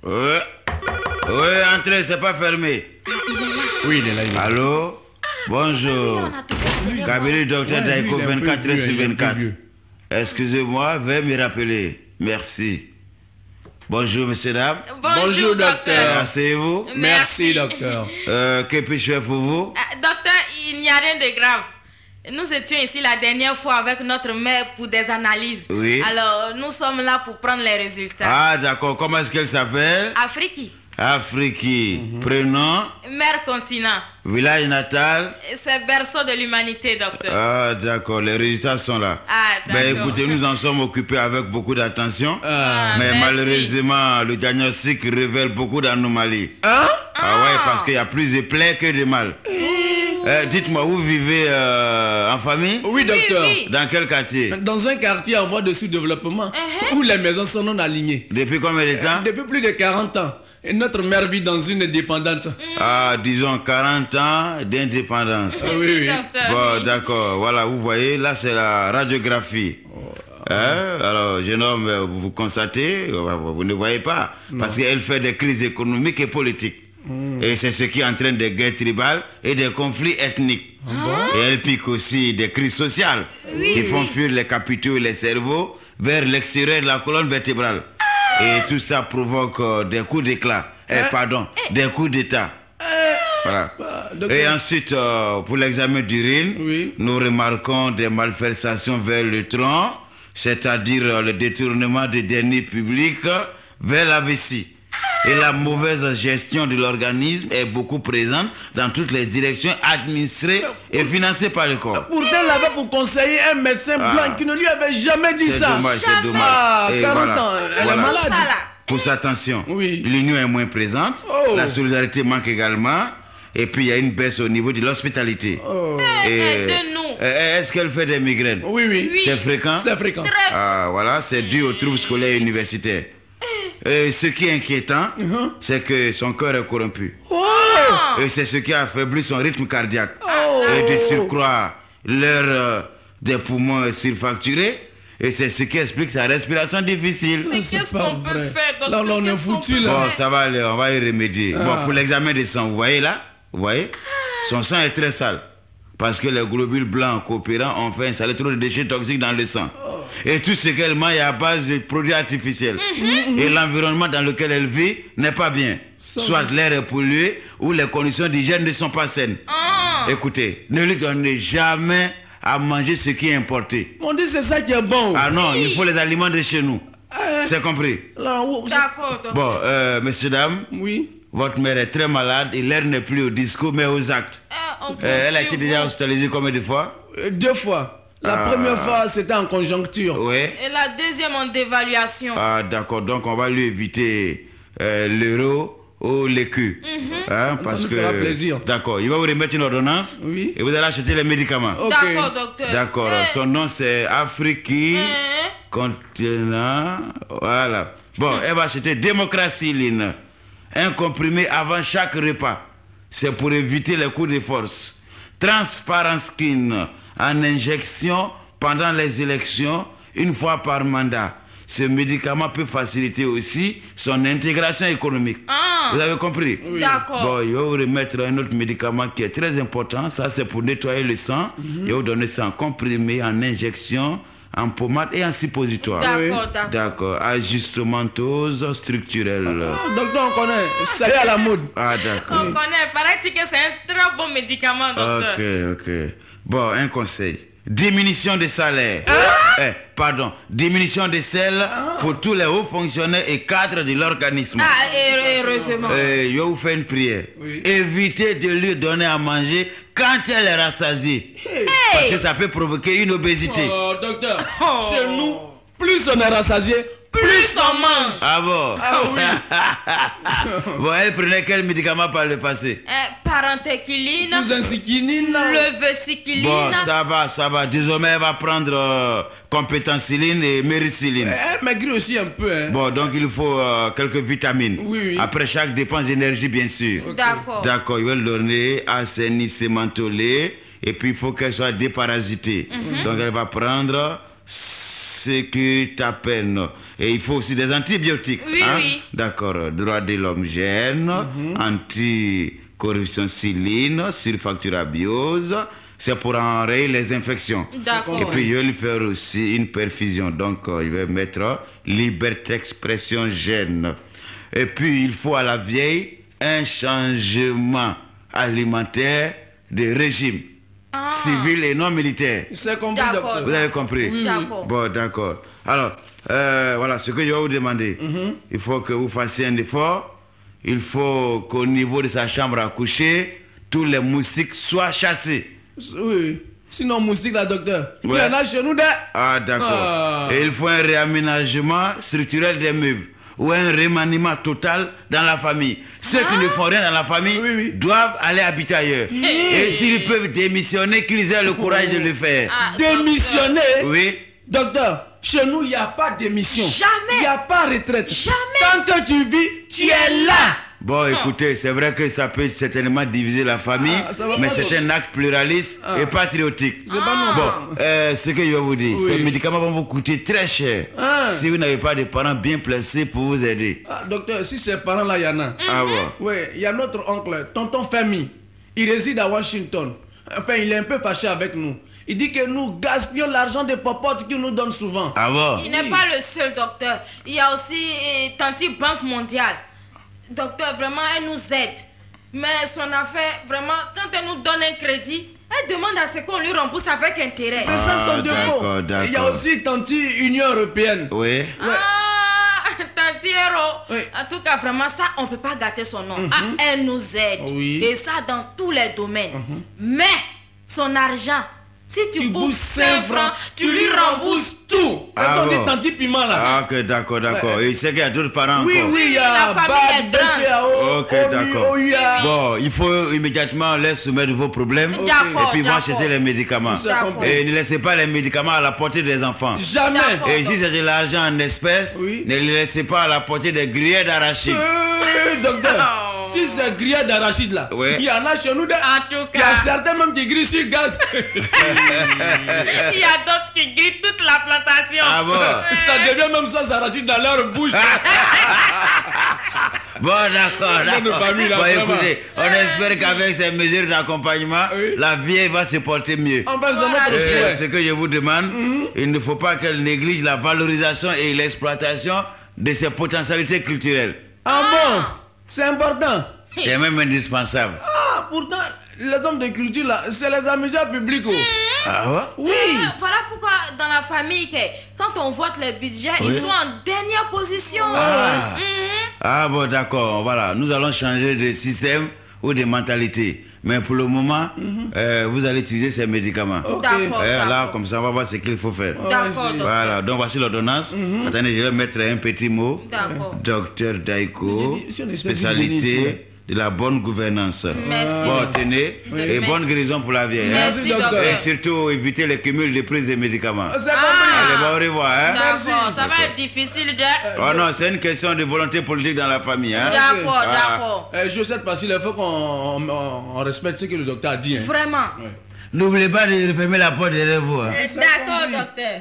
Oui, entrez, c'est pas fermé. Oui, il est là. Allô? Bonjour. Cabinet docteur Daiko 24 sur 24. Excusez-moi, veuillez me rappeler. Merci. Bonjour, messieurs, dames. Bonjour, docteur. Asseyez-vous. Merci, docteur. Que puis-je faire pour vous? Docteur, il n'y a rien de grave. Nous étions ici la dernière fois avec notre mère pour des analyses. Oui. Alors, nous sommes là pour prendre les résultats. Ah, d'accord. Comment est-ce qu'elle s'appelle? Afrique. Afrique. Prénom? Mère continent. Village natal? C'est berceau de l'humanité, docteur. Ah, d'accord. Les résultats sont là. Ah, d'accord. Ben, écoutez, nous en sommes occupés avec beaucoup d'attention. Ah, mais merci. Malheureusement, le diagnostic révèle beaucoup d'anomalies. Hein? Ah ouais, parce qu'il y a plus de plaies que de mal. Dites-moi, vous vivez en famille? Oui, docteur. Oui. Dans quel quartier? Dans un quartier en voie de sous-développement où les maisons sont non alignées. Depuis combien de temps? Depuis plus de 40 ans. Et notre mère vit dans une dépendante. Ah, disons 40 ans d'indépendance. Oui, oui. Docteur. Bon, d'accord. Voilà, vous voyez, là, c'est la radiographie. Alors, jeune homme, vous constatez, vous ne voyez pas. Parce qu'elle fait des crises économiques et politiques. Et c'est ce qui entraîne des guerres tribales et des conflits ethniques. Et elle pique aussi des crises sociales qui font fuir les capitaux et les cerveaux vers l'extérieur de la colonne vertébrale. Et tout ça provoque des coups d'éclat. Pardon, des coups d'état. Voilà. Et ensuite, pour l'examen d'urine, nous remarquons des malversations vers le tronc, c'est-à-dire le détournement des deniers publics vers la vessie. Et la mauvaise gestion de l'organisme est beaucoup présente dans toutes les directions administrées et financées par le corps. Pourtant, elle avait pour conseiller un médecin blanc qui ne lui avait jamais dit ça. C'est dommage. Ah, Et 40 voilà. ans, elle est malade. Pousse attention. Oui. L'union est moins présente. La solidarité manque également. Et puis, il y a une baisse au niveau de l'hospitalité. De nous. Est-ce qu'elle fait des migraines? Oui. C'est fréquent? C'est fréquent. Ah, voilà, c'est dû aux troubles scolaires et universitaires. Ce qui est inquiétant, c'est que son cœur est corrompu. Et c'est ce qui a affaibli son rythme cardiaque. Et de surcroît, l'air des poumons est surfacturé. Et c'est ce qui explique sa respiration difficile. Mais qu'est-ce qu'on peut faire, docteur? Là, on est foutu, là. Bon, ça va aller, on va y remédier. Bon, pour l'examen de sang, vous voyez là? Vous voyez? Son sang est très sale. Parce que les globules blancs coopérants ont fait installer trop de déchets toxiques dans le sang. Et tout ce qu'elle mange est à base de produits artificiels. Et l'environnement dans lequel elle vit n'est pas bien. Soit l'air est pollué ou les conditions d'hygiène ne sont pas saines. Écoutez, ne lui donnez jamais à manger ce qui est importé. On dit c'est ça qui est bon. Ah non, il faut les aliments de chez nous. C'est compris? D'accord, docteur. Bon, messieurs, dames, Oui. votre mère est très malade et l'air n'est plus au discours mais aux actes. Elle a été déjà hospitalisée combien de fois? 2 fois. La première fois, c'était en conjoncture. Oui. Et la deuxième en dévaluation. Ah, d'accord. Donc, on va lui éviter l'euro ou l'écu. Parce nous que. fera plaisir. D'accord. Il va vous remettre une ordonnance. Oui. Et vous allez acheter les médicaments. Ok. D'accord, docteur. D'accord. Son nom, c'est Afrique Continent. Voilà. Bon, elle va acheter Démocratie-Line. Un comprimé avant chaque repas. C'est pour éviter les coups de force. Transparence Skin en injection pendant les élections, une fois par mandat. Ce médicament peut faciliter aussi son intégration économique. Vous avez compris? Oui. D'accord. Bon, il va vous remettre un autre médicament qui est très important. Ça, c'est pour nettoyer le sang. Il va vous donner ça en comprimé, en injection, en pommade et en suppositoire. D'accord, d'accord. D'accord. Ajustementose structurelle. Docteur, on connaît. Ça y est à la mode. Ah, d'accord. On connaît. Paraît-il que c'est un très bon médicament, docteur. Ok. Bon, un conseil. Diminution de salaire. Diminution de sel pour tous les hauts fonctionnaires et cadres de l'organisme. Heureusement. Je vais vous faire une prière. Évitez de lui donner à manger quand elle est rassasiée. Parce que ça peut provoquer une obésité. Docteur, chez nous, plus on est rassasié, plus on mange. Ah bon? Ah oui. Bon, elle prenait quel médicament par le passé? Parentéquiline. Bouzensiquinine. Leveciquiline. Bon, ça va. Désormais, elle va prendre compétenciline et mériciline. Elle maigrit aussi un peu. Hein. Bon, donc il faut quelques vitamines. Oui. Après chaque dépense d'énergie, bien sûr. Okay. D'accord. D'accord, il va le donner assainissement lait. Et puis, il faut qu'elle soit déparasitée. Donc, elle va prendre sécuritapen. Et il faut aussi des antibiotiques. Oui, hein? oui. D'accord. Droit de l'homme gène, anticorruption siline, sulfacturabiose. C'est pour enrayer les infections. D'accord. Et puis, je vais lui faire aussi une perfusion. Donc, je vais mettre liberté d'expression gène. Et puis, il faut à la vieille un changement alimentaire de régime. Civil et non militaire. C'est compris, D'accord. docteur. Vous avez compris? Oui. D'accord. Bon, d'accord. Alors, voilà ce que je vais vous demander. Il faut que vous fassiez un effort. Il faut qu'au niveau de sa chambre à coucher, tous les moustiques soient chassés. Oui. Sinon, moustique, là, docteur. Il y Ouais. en a chez nous, Ah, d'accord. Et il faut un réaménagement structurel des meubles ou un remaniement total dans la famille. Ceux qui ne font rien dans la famille Oui, oui. doivent aller habiter ailleurs. Et s'ils peuvent démissionner, qu'ils aient le courage de le faire. Démissionner. Oui. Docteur, chez nous, il n'y a pas d'émission. Jamais. Il n'y a pas retraite. Jamais. Tant que tu vis, tu es là. Bon, écoutez, c'est vrai que ça peut certainement diviser la famille, Ça va mais pas c'est un acte pluraliste et patriotique. C'est pas nous. Bon, ce que je vais vous dire, Oui. ces médicaments vont vous coûter très cher si vous n'avez pas de parents bien placés pour vous aider. Docteur, si ces parents-là, il y en a. Ah bon? Oui, il y a notre oncle, tonton Femi. Il réside à Washington. Enfin, il est un peu fâché avec nous. Il dit que nous gaspillons l'argent des popotes qu'il nous donne souvent. Ah bon? Il n'est pas le seul, docteur. Il y a aussi Tanti Banque mondiale. Docteur, vraiment, elle nous aide. Mais son affaire, vraiment, quand elle nous donne un crédit, elle demande à ce qu'on lui rembourse avec intérêt. C'est ça son défaut. d'accord. Il y a aussi Tanti Union Européenne. Oui. Ah, Tanti Hero. Oui. En tout cas, vraiment, ça, on ne peut pas gâter son nom. Ah, elle nous aide. Oui. Et ça, dans tous les domaines. Mais, son argent, si tu bouffes bouffes 5 francs, tu lui rembourses tout. C'est Ah son dit bon. Tanti Piment là. Ah, ok, d'accord. Et il sait qu'il y a d'autres parents Oui, encore. oui, il y a La famille est BAD, grande. BCAO, Ok, ONU, d'accord. OUA. Bon, il faut immédiatement leur soumettre vos problèmes et D'accord, puis vont d'accord. acheter les médicaments. C'est D'accord. compris. Et ne laissez pas les médicaments à la portée des enfants. Jamais. D'accord. Et si c'est de l'argent en espèces, Oui. ne les laissez pas à la portée des gruyères d'arachide. Docteur, Oh. si c'est grillade d'arachide là, Ouais. il y en a chez nous. En tout Il y a cas, certains même qui grillent sur gaz. il y a d'autres qui grillent toute la plantation. Ah bon? Ça devient même ça arachide dans leur bouche. Bon, d'accord, Bonne d'accord. famille, là, Bon, vraiment. écoutez, on espère qu'avec ces mesures d'accompagnement, Oui. la vie va se porter mieux. Enfin, c'est notre Voilà. souhait. Ce que je vous demande, il ne faut pas qu'elle néglige la valorisation et l'exploitation de ses potentialités culturelles. Ah bon? C'est important. C'est même indispensable. Ah, pourtant, les hommes de culture là, c'est les amuseurs publics. Oh. Ah ouais? Oui. Voilà pourquoi dans la famille, quand on vote les budgets, Oui. ils sont en dernière position. Ah. Mhm. Ah bon, d'accord, voilà. Nous allons changer de système ou de mentalité. Mais pour le moment, vous allez utiliser ces médicaments. Ok. D'accord. Là, d'accord. comme ça, on va voir ce qu'il faut faire. D'accord, Ouais, docteur. Voilà, donc voici l'ordonnance. Attendez, je vais mettre un petit mot. D'accord. Docteur Daiko, Si on espère bien venir ici, spécialité de la bonne gouvernance. Merci. Bon, tenez, Oui. et Merci. bonne guérison pour la vieille. hein. Merci, docteur. Et surtout, éviter les cumuls de prise de médicaments. C'est Allez, compris. bon, au revoir. Hein? Merci. D'accord, ça va D'accord. être difficile de... Oh non, c'est une question de volonté politique dans la famille. Hein? D'accord, Ah. d'accord. Je sais pas s'il faut qu'on respecte ce que le docteur a dit. Hein. Vraiment. N'oubliez pas de refermer la porte derrière vous. Hein? D'accord, docteur.